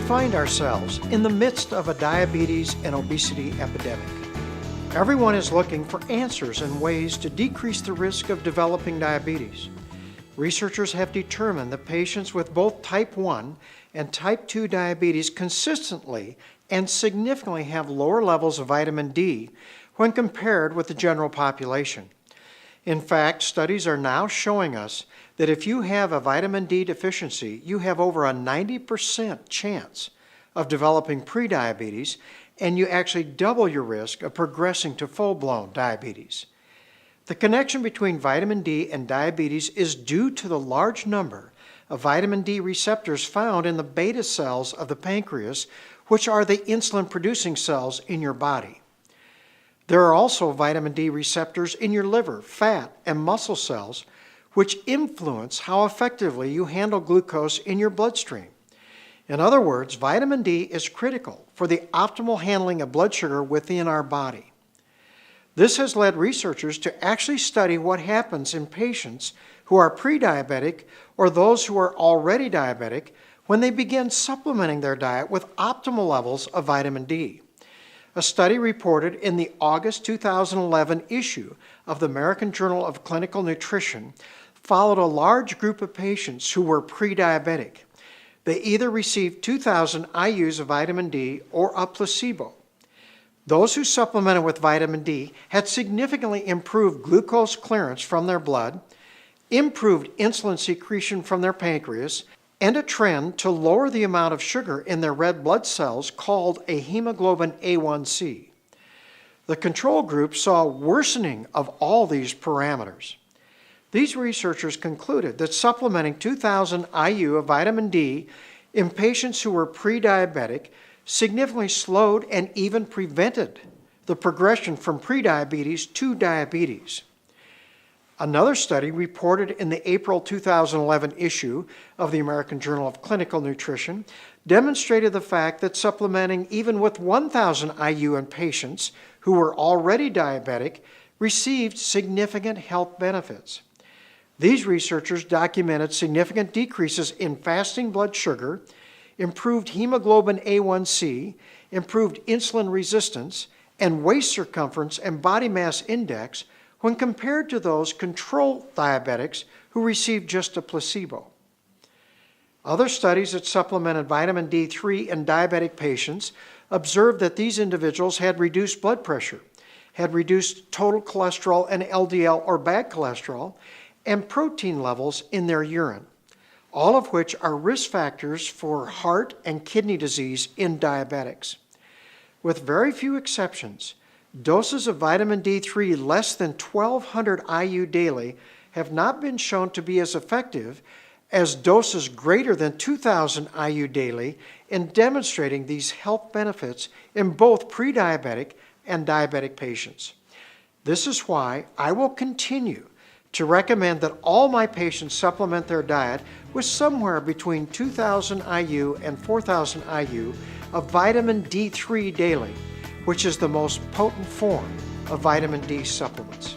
find ourselves in the midst of a diabetes and obesity epidemic. Everyone is looking for answers and ways to decrease the risk of developing diabetes. Researchers have determined that patients with both type 1 and type 2 diabetes consistently and significantly have lower levels of vitamin D when compared with the general population. In fact, studies are now showing us that if you have a vitamin D deficiency, you have over a 90% chance of developing prediabetes, and you actually double your risk of progressing to full-blown diabetes. The connection between vitamin D and diabetes is due to the large number of vitamin D receptors found in the beta cells of the pancreas, which are the insulin-producing cells in your body. There are also vitamin D receptors in your liver, fat, and muscle cells, which influence how effectively you handle glucose in your bloodstream. In other words, vitamin D is critical for the optimal handling of blood sugar within our body. This has led researchers to actually study what happens in patients who are pre-diabetic or those who are already diabetic when they begin supplementing their diet with optimal levels of vitamin D. A study reported in the August 2011 issue of the American Journal of Clinical Nutrition followed a large group of patients who were pre-diabetic. They either received 2,000 IUs of vitamin D or a placebo. Those who supplemented with vitamin D had significantly improved glucose clearance from their blood, improved insulin secretion from their pancreas, and a trend to lower the amount of sugar in their red blood cells called a hemoglobin A1C. The control group saw worsening of all these parameters. These researchers concluded that supplementing 2,000 IU of vitamin D in patients who were pre-diabetic significantly slowed and even prevented the progression from prediabetes to diabetes. Another study reported in the April 2011 issue of the American Journal of Clinical Nutrition demonstrated the fact that supplementing even with 1,000 IU in patients who were already diabetic received significant health benefits. These researchers documented significant decreases in fasting blood sugar, improved hemoglobin A1C, improved insulin resistance, and waist circumference and body mass index when compared to those control diabetics who received just a placebo. Other studies that supplemented vitamin D3 in diabetic patients observed that these individuals had reduced blood pressure, had reduced total cholesterol and LDL or bad cholesterol, and protein levels in their urine, all of which are risk factors for heart and kidney disease in diabetics. With very few exceptions, doses of vitamin D3 less than 1,200 IU daily have not been shown to be as effective as doses greater than 2,000 IU daily in demonstrating these health benefits in both pre-diabetic and diabetic patients. This is why I will continue to recommend that all my patients supplement their diet with somewhere between 2,000 IU and 4,000 IU of vitamin D3 daily, which is the most potent form of vitamin D supplements.